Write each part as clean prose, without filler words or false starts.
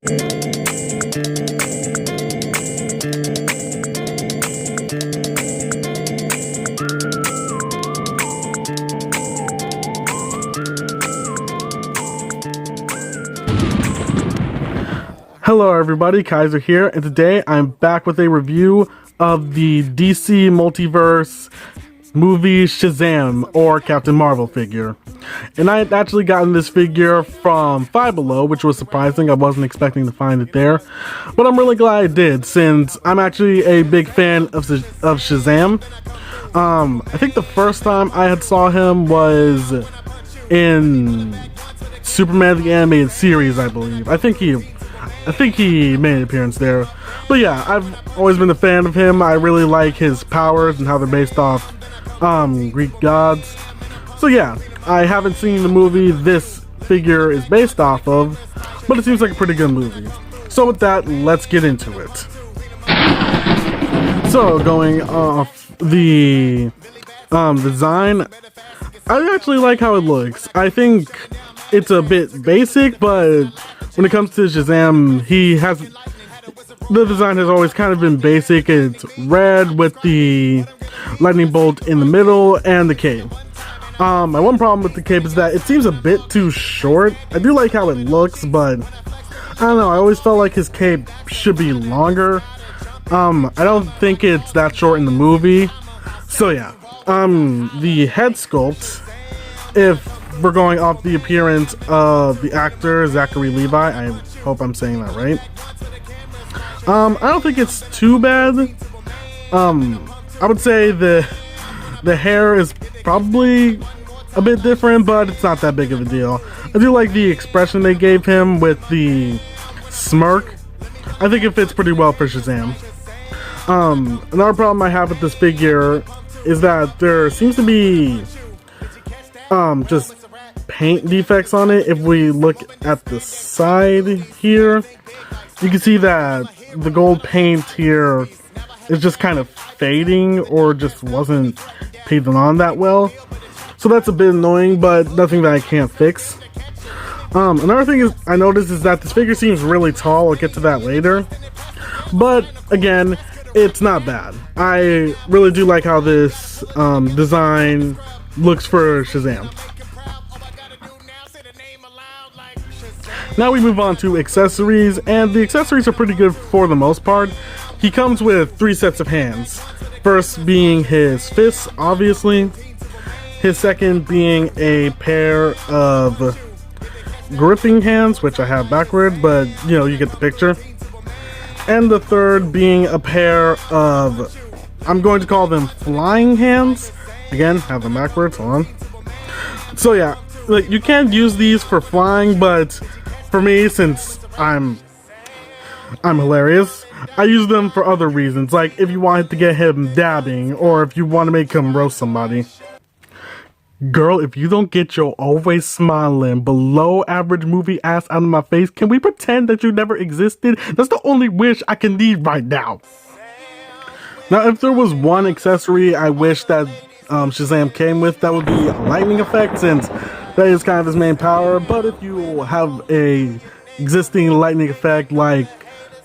Hello everybody, Kaiser here, and today I'm back with a review of the DC Multiverse movie Shazam, or Captain Marvel figure. And I had actually gotten this figure from Five Below, which was surprising. I wasn't expecting to find it there, but I'm really glad I did, since I'm actually a big fan of Shazam. I think the first time I had saw him was in Superman the Animated Series, I believe. I think he made an appearance there. But yeah, I've always been a fan of him. I really like his powers and how they're based off Greek gods. So yeah, I haven't seen the movie this figure is based off of, but it seems like a pretty good movie. So with that, let's get into it. So going off the design, I actually like how it looks. I think it's a bit basic, but when it comes to Shazam, the design has always kind of been basic. It's red with the lightning bolt in the middle and the cape. My one problem with the cape is that it seems a bit too short. I do like how it looks, but I don't know, I always felt like his cape should be longer. I don't think it's that short in the movie. So yeah, the head sculpt, if we're going off the appearance of the actor Zachary Levi, I hope I'm saying that right. I don't think it's too bad. I would say the hair is probably a bit different, but it's not that big of a deal. I do like the expression they gave him with the smirk. I think it fits pretty well for Shazam. Another problem I have with this figure is that there seems to be just paint defects on it. If we look at the side here, you can see that the gold paint here is just kind of fading, or just wasn't painted on that well. So that's a bit annoying, but nothing that I can't fix. Another thing is I noticed is that this figure seems really tall. I'll get to that later, but again, it's not bad. I really do like how this design looks for Shazam. Now we move on to accessories, and the accessories are pretty good for the most part. He comes with 3 sets of hands. First being his fists, obviously. His second being a pair of gripping hands, which I have backwards, but you know, you get the picture. And the third being a pair of, I'm going to call them flying hands. Again, have them backwards, hold on. So yeah, like, you can use these for flying, but for me, since I'm hilarious, I use them for other reasons, like if you wanted to get him dabbing, or if you want to make him roast somebody. Girl, if you don't get your always smiling, below average movie ass out of my face, can we pretend that you never existed? That's the only wish I can need right now. Now, if there was one accessory I wish that Shazam came with, that would be a lightning effect, since that is kind of his main power. But if you have a existing lightning effect, like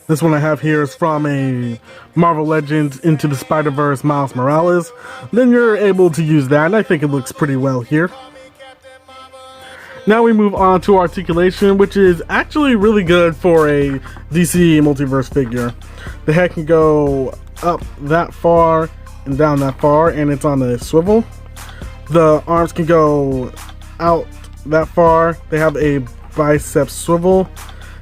this one I have here is from a Marvel Legends Into the Spider-Verse Miles Morales, then you're able to use that, and I think it looks pretty well here. Now we move on to articulation, which is actually really good for a DC Multiverse figure. The head can go up that far and down that far, and it's on a swivel. The arms can go out that far. They have a bicep swivel.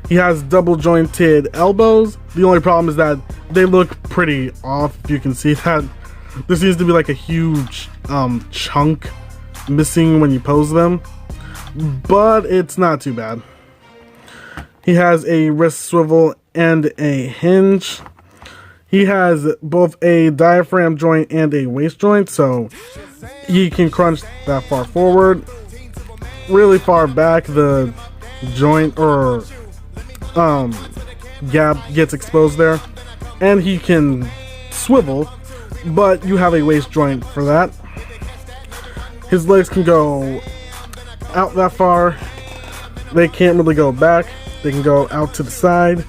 He has double jointed elbows. The only problem is that they look pretty off. If you can see that, there seems to be like a huge chunk missing when you pose them, but it's not too bad. He has a wrist swivel and a hinge. He has both a diaphragm joint and a waist joint, so he can crunch that far forward. Really far back, the joint or gap gets exposed there, and he can swivel, but you have a waist joint for that. His legs can go out that far. They can't really go back. They can go out to the side.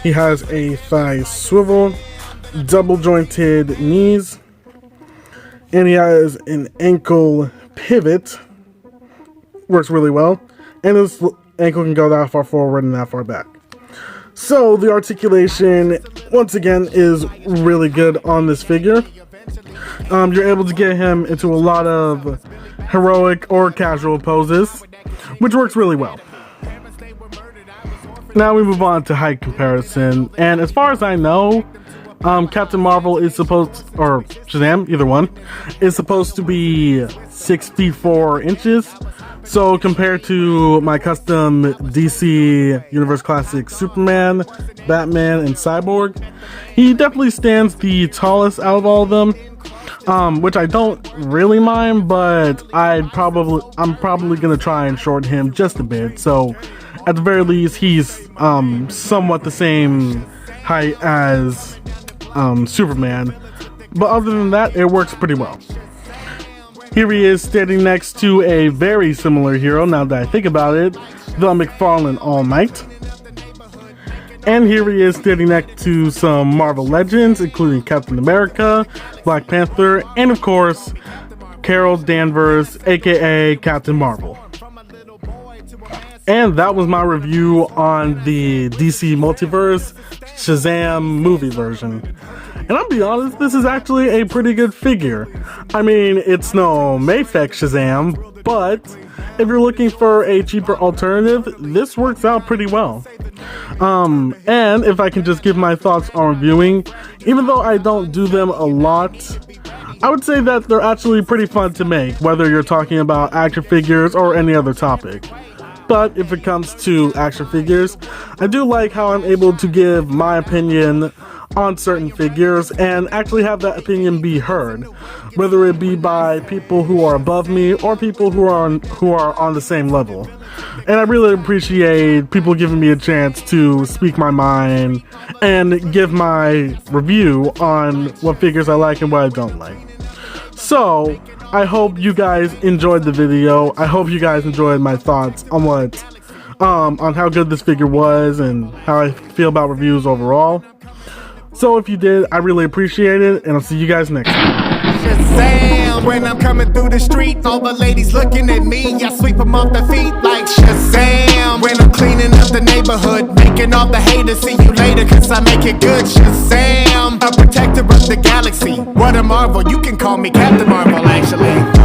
He has a thigh swivel, double jointed knees, and he has an ankle pivot. Works really well. And his ankle can go that far forward and that far back. So the articulation, once again, is really good on this figure. You're able to get him into a lot of heroic or casual poses, which works really well. Now we move on to height comparison, and as far as I know, Captain Marvel is supposed, or Shazam, either one, is supposed to be 6 feet 4 inches. So compared to my custom DC Universe Classic Superman, Batman, and Cyborg, he definitely stands the tallest out of all of them. Which I don't really mind, but I'm probably gonna try and shorten him just a bit. So at the very least, he's somewhat the same height as Superman. But other than that, it works pretty well. Here he is standing next to a very similar hero, now that I think about it, the McFarlane All Might. And here he is standing next to some Marvel legends, including Captain America, Black Panther, and of course, Carol Danvers, aka Captain Marvel. And that was my review on the DC Multiverse Shazam movie version. And I'll be honest, this is actually a pretty good figure. I mean, it's no Mayfek Shazam, but if you're looking for a cheaper alternative, this works out pretty well. And if I can just give my thoughts on reviewing, even though I don't do them a lot, I would say that they're actually pretty fun to make, whether you're talking about action figures or any other topic. But if it comes to action figures, I do like how I'm able to give my opinion on certain figures and actually have that opinion be heard, whether it be by people who are above me or people who are on the same level. And I really appreciate people giving me a chance to speak my mind and give my review on what figures I like and what I don't like. So I hope you guys enjoyed the video. I hope you guys enjoyed my thoughts on on how good this figure was and how I feel about reviews overall. So if you did, I really appreciate it, and I'll see you guys next time. Shazam! When I'm coming through the street, all the ladies looking at me, I sweep them off their feet like Shazam! When I'm cleaning up the neighborhood, making all the haters see you later, cause I make it good. Shazam! A protector of the galaxy. What a marvel, you can call me Captain Marvel, actually.